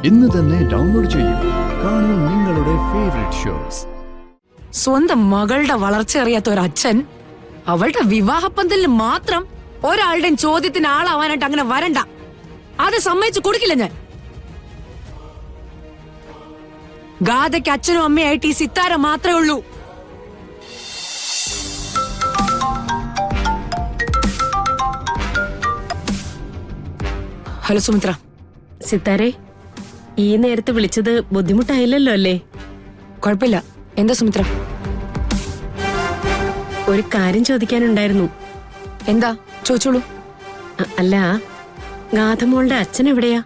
ഇന്ന് തന്നെ ഡൗൺലോഡ് ചെയ്യൂ. കാണൂ നിങ്ങളുടെ ഫേവറേറ്റ് ഷോസ്. സ്വന്തം മകളുടെ വളർച്ച അറിയാത്ത ഒരു അച്ഛൻ അവളുടെ വിവാഹപ്പന്തലിൽ മാത്രം ഒരാളുടെയും ചോദ്യത്തിന് ആളാവാനായിട്ട് അങ്ങനെ വരണ്ട. അത് സമ്മതിച്ചു കൊടുക്കില്ല ഞാൻ. ഗാഥയ്ക്ക് അച്ഛനും അമ്മയായിട്ട് ഈ സിത്താര മാത്രമേ ഉള്ളൂ. ഹലോ സുമിത്ര. സിത്താരെ, ഈ നേരത്തെ വിളിച്ചത് ബുദ്ധിമുട്ടായില്ലല്ലോ അല്ലേ? കുഴപ്പമില്ല. എന്താ സുമിത്ര? ഒരു കാര്യം ചോദിക്കാനുണ്ടായിരുന്നു. എന്താ? ചോദിച്ചോളൂ. അല്ല, ഗാഥമോളുടെ അച്ഛൻ എവിടെയാ?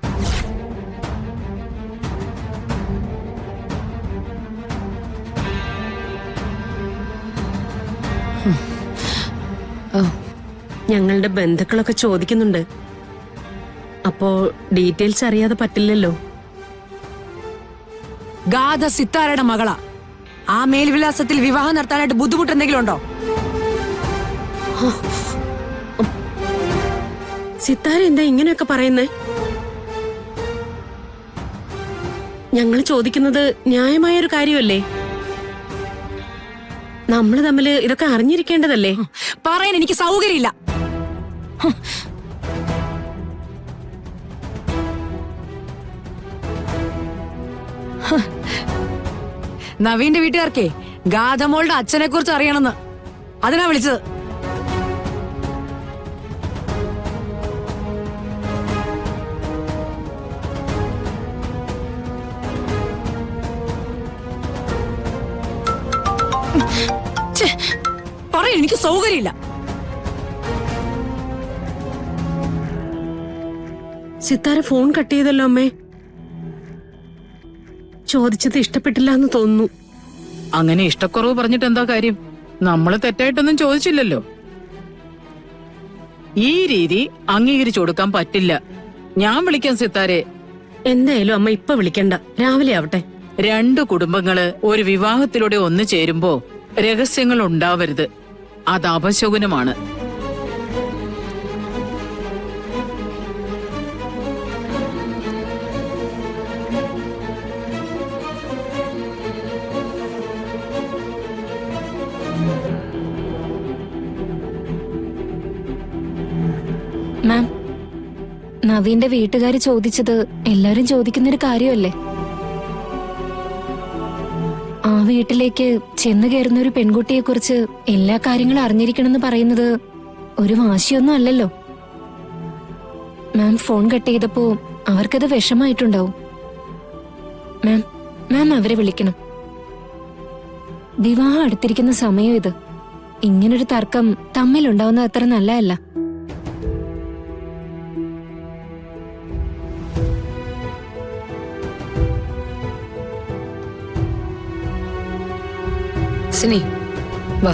ഞങ്ങളുടെ ബന്ധുക്കളൊക്കെ ചോദിക്കുന്നുണ്ട്. അപ്പോ ഡീറ്റെയിൽസ് അറിയാതെ പറ്റില്ലല്ലോ. ഗാഥ സിത്താരയുടെ മകളാ. ആ മേൽവിലാസത്തിൽ വിവാഹം നടത്താനായിട്ട് ബുദ്ധിമുട്ട് എന്തെങ്കിലും ഉണ്ടോ? സിത്താര എന്താ ഇങ്ങനെയൊക്കെ പറയുന്നേ? ഞങ്ങൾ ചോദിക്കുന്നത് ന്യായമായൊരു കാര്യമല്ലേ? നമ്മൾ തമ്മില് ഇതൊക്കെ അറിഞ്ഞിരിക്കേണ്ടതല്ലേ? പറയാൻ എനിക്ക് സൗകര്യമില്ല. നവീന്റെ വീട്ടുകാർക്കേ ഗാഥമോളുടെ അച്ഛനെ കുറിച്ച് അറിയണമെന്ന്, അതിനാ വിളിച്ചത്. പറയാൻ എനിക്ക് സൗകര്യമില്ല. സിത്താര ഫോൺ കട്ട് ചെയ്തല്ലോ അമ്മേ. ചോദിച്ചത് ഇഷ്ടപ്പെട്ടില്ല എന്ന് തോന്നുന്നു. അങ്ങനെ ഇഷ്ടക്കുറവ് പറഞ്ഞിട്ട് എന്താ കാര്യം? നമ്മള് തെറ്റായിട്ടൊന്നും ചോദിച്ചില്ലല്ലോ. ഈ രീതി അംഗീകരിച്ചു കൊടുക്കാൻ പറ്റില്ല. ഞാൻ വിളിക്കാം സിത്താരെ. എന്തായാലും അമ്മ ഇപ്പൊ വിളിക്കണ്ട, രാവിലെ ആവട്ടെ. രണ്ടു കുടുംബങ്ങള് ഒരു വിവാഹത്തിലൂടെ ഒന്നു ചേരുമ്പോ രഹസ്യങ്ങൾ ഉണ്ടാവരുത്. അത് അപശകുനമാണ്. മാം, നവീന്റെ വീട്ടുകാര് ചോദിച്ചത് എല്ലാരും ചോദിക്കുന്നൊരു കാര്യമല്ലേ? ആ വീട്ടിലേക്ക് ചെന്നു കയറുന്ന ഒരു പെൺകുട്ടിയെ കുറിച്ച് എല്ലാ കാര്യങ്ങളും അറിഞ്ഞിരിക്കണമെന്ന് പറയുന്നത് ഒരു വാശിയൊന്നും അല്ലല്ലോ. മാം ഫോൺ കട്ട് ചെയ്തപ്പോ അവർക്കത് വിഷമായിട്ടുണ്ടാവും. മാം അവരെ വിളിക്കണം. വിവാഹം അടുത്തിരിക്കുന്ന സമയം ഇത്. ഇങ്ങനൊരു തർക്കം തമ്മിലുണ്ടാവുന്നത് അത്ര നല്ലതല്ല. സിനി, വാ.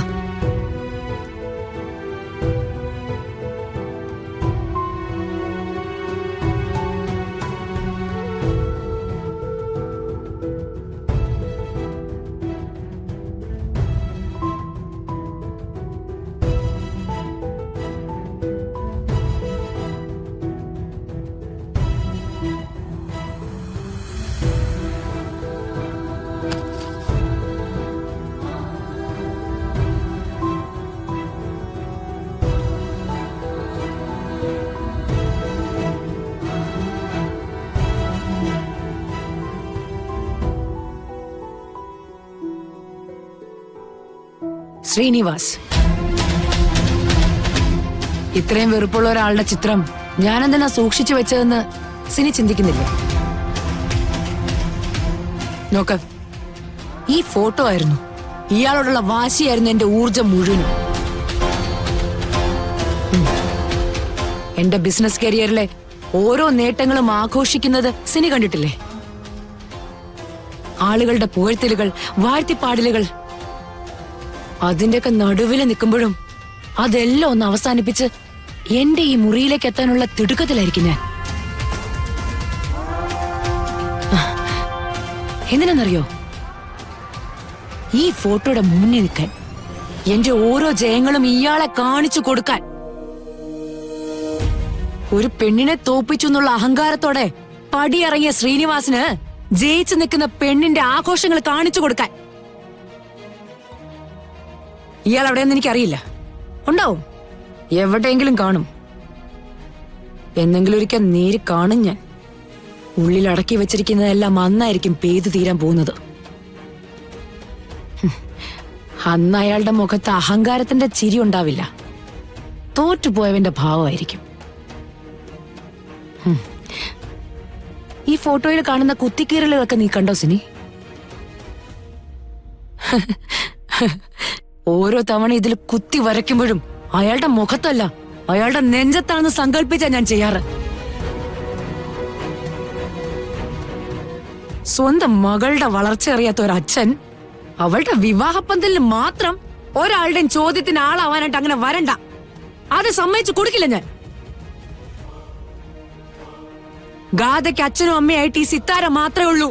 ശ്രീനിവാസ്, ഇത്രയും വെറുപ്പുള്ള ഒരാളുടെ ചിത്രം ഞാനെന്തിനാ സൂക്ഷിച്ചു വെച്ചതെന്ന് സിനി ചിന്തിക്കുന്നില്ലേ? നോക്ക്, ഈ ഫോട്ടോ ആയിരുന്നു, ഇയാളോടുള്ള വാശിയായിരുന്നു എന്റെ ഊർജം മുഴുവനും. എന്റെ ബിസിനസ് കരിയറിലെ ഓരോ നേട്ടങ്ങളും ആഘോഷിക്കുന്നത് സിനി കണ്ടിട്ടില്ലേ? ആളുകളുടെ പുകഴ്ത്തലുകൾ, വാഴ്ത്തിപ്പാടലുകൾ, അതിന്റെയൊക്കെ നടുവില് നിൽക്കുമ്പോഴും അതെല്ലാം ഒന്ന് അവസാനിപ്പിച്ച് എന്റെ ഈ മുറിയിലേക്ക് എത്താനുള്ള തിടുക്കത്തിലായിരിക്കും ഞാൻ. എന്തിനാന്നറിയോ? ഈ ഫോട്ടോയുടെ മുന്നിൽ നിൽക്കാൻ, എന്റെ ഓരോ ജയങ്ങളും ഇയാളെ കാണിച്ചു കൊടുക്കാൻ. ഒരു പെണ്ണിനെ തോപ്പിച്ചു എന്നുള്ള അഹങ്കാരത്തോടെ പടിയിറങ്ങിയ ശ്രീനിവാസിന് ജയിച്ചു നിൽക്കുന്ന പെണ്ണിന്റെ ആഘോഷങ്ങൾ കാണിച്ചു കൊടുക്കാൻ. ഇയാൾ എവിടെയെന്ന് എനിക്കറിയില്ല. ഉണ്ടാവും, എവിടെയെങ്കിലും കാണും. എന്നെങ്കിലും ഒരിക്കൽ നേര് കാണും ഞാൻ. ഉള്ളിൽ അടക്കി വെച്ചിരിക്കുന്നതെല്ലാം അന്നായിരിക്കും പെയ്തു തീരാൻ പോകുന്നത്. അന്ന് അയാളുടെ മുഖത്ത് അഹങ്കാരത്തിന്റെ ചിരി ഉണ്ടാവില്ല, തോറ്റുപോയവന്റെ ഭാവമായിരിക്കും. ഈ ഫോട്ടോയിൽ കാണുന്ന കുത്തിക്കീറലുകളൊക്കെ നീ കണ്ടോ സിനി? ഓരോ തവണ ഇതിൽ കുത്തി വരയ്ക്കുമ്പോഴും അയാളുടെ മുഖത്തല്ല, അയാളുടെ നെഞ്ചത്താണെന്ന് സങ്കല്പിച്ചാ ഞാൻ ചെയ്യാറ്. സ്വന്തം മകളുടെ വളർച്ച അറിയാത്ത ഒരച്ഛൻ അവളുടെ വിവാഹപ്പന്തലിന് മാത്രം ഒരാളുടെയും ചോദ്യത്തിന് ആളാവാനായിട്ട് അങ്ങനെ വരണ്ട. അത് സമ്മതിച്ചു കൊടുക്കില്ല ഞാൻ. ഗാഥയ്ക്ക് അച്ഛനും അമ്മയായിട്ട് ഈ സിത്താര മാത്രമേ ഉള്ളൂ.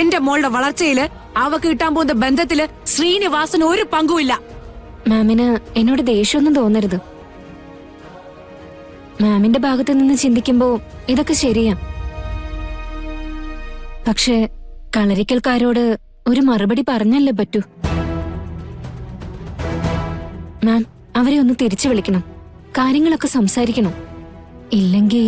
എന്റെ മോളുടെ വളർച്ചയില് അവക്ക് കിട്ടാൻ പോകുന്ന ബന്ധത്തില് ശ്രീനിവാസന് ഒരു പങ്കുമില്ല. മാമിന് എന്നോട് ദേഷ്യമൊന്നും തോന്നരുത്. മാമിന്റെ ഭാഗത്ത് നിന്ന് ചിന്തിക്കുമ്പോ ഇതൊക്കെ ശരിയാ. പക്ഷേ കളരിക്കൽക്കാരോട് ഒരു മറുപടി പറഞ്ഞല്ലേ പറ്റൂ. മാം, അവരെ ഒന്ന് തിരിച്ചു വിളിക്കണം, കാര്യങ്ങളൊക്കെ സംസാരിക്കണം. ഇല്ലെങ്കിൽ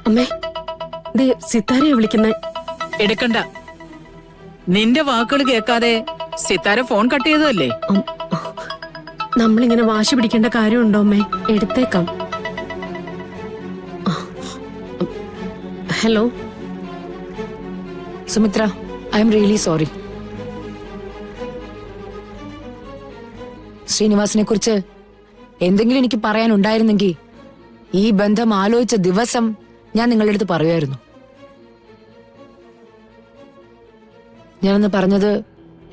അമ്മേ, ദേ സിത്താരയെ വിളിക്കുന്നേ. എടുക്കണ്ട. നിന്റെ വാക്കുകൾ കേൾക്കാതെ സിത്താര ഫോൺ കട്ട് ചെയ്തതല്ലേ? നമ്മളിങ്ങനെ വാശി പിടിക്കേണ്ട കാര്യമുണ്ടോ അമ്മേ? എടുത്തേക്കാം. Hello Sumitra, I am really sorry. ശ്രീനിവാസിനെ കുറിച്ച് എന്തെങ്കിലും എനിക്ക് പറയാനുണ്ടായിരുന്നെങ്കിൽ ഈ ബന്ധം ആലോചിച്ച ദിവസം ഞാൻ നിങ്ങളുടെ അടുത്ത് പറയുമായിരുന്നു. ഞാനന്ന് പറഞ്ഞത്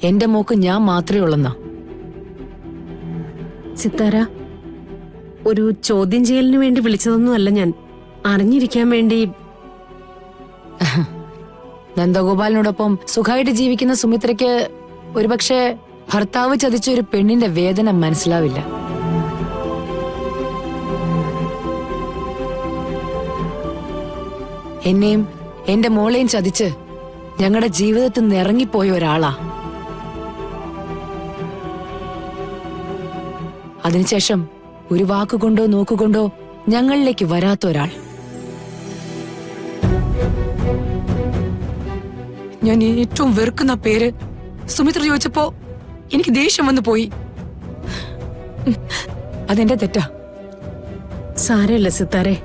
എന്റെ മോക്ക് ഞാൻ മാത്രമേ ഉള്ളെന്നാ. സിത്താര, ഒരു ചോദ്യം ചെയ്യലിന് വേണ്ടി വിളിച്ചതൊന്നും അല്ല ഞാൻ. അറിഞ്ഞിരിക്കാൻ വേണ്ടി. നന്ദഗോപാലിനോടൊപ്പം സുഖമായിട്ട് ജീവിക്കുന്ന സുമിത്രയ്ക്ക് ഒരുപക്ഷെ ഭർത്താവ് ചതിച്ച ഒരു പെണ്ണിന്റെ വേദന മനസ്സിലാവില്ല. എന്നെയും എന്റെ മോളെയും ചതിച്ച് ഞങ്ങളുടെ ജീവിതത്തിൽ നിന്ന് ഇറങ്ങിപ്പോയ ഒരാളാ. അതിനുശേഷം ഒരു വാക്കുകൊണ്ടോ നോക്കുകൊണ്ടോ ഞങ്ങളിലേക്ക് വരാത്ത ഒരാൾ. ഞാൻ ഏറ്റവും വെറുക്കുന്ന പേര് സുമിത്ര ചോദിച്ചപ്പോ എനിക്ക് ദേഷ്യം വന്നു പോയി. അതെന്റെ തെറ്റാ. സാരമില്ല സിത്താരെ.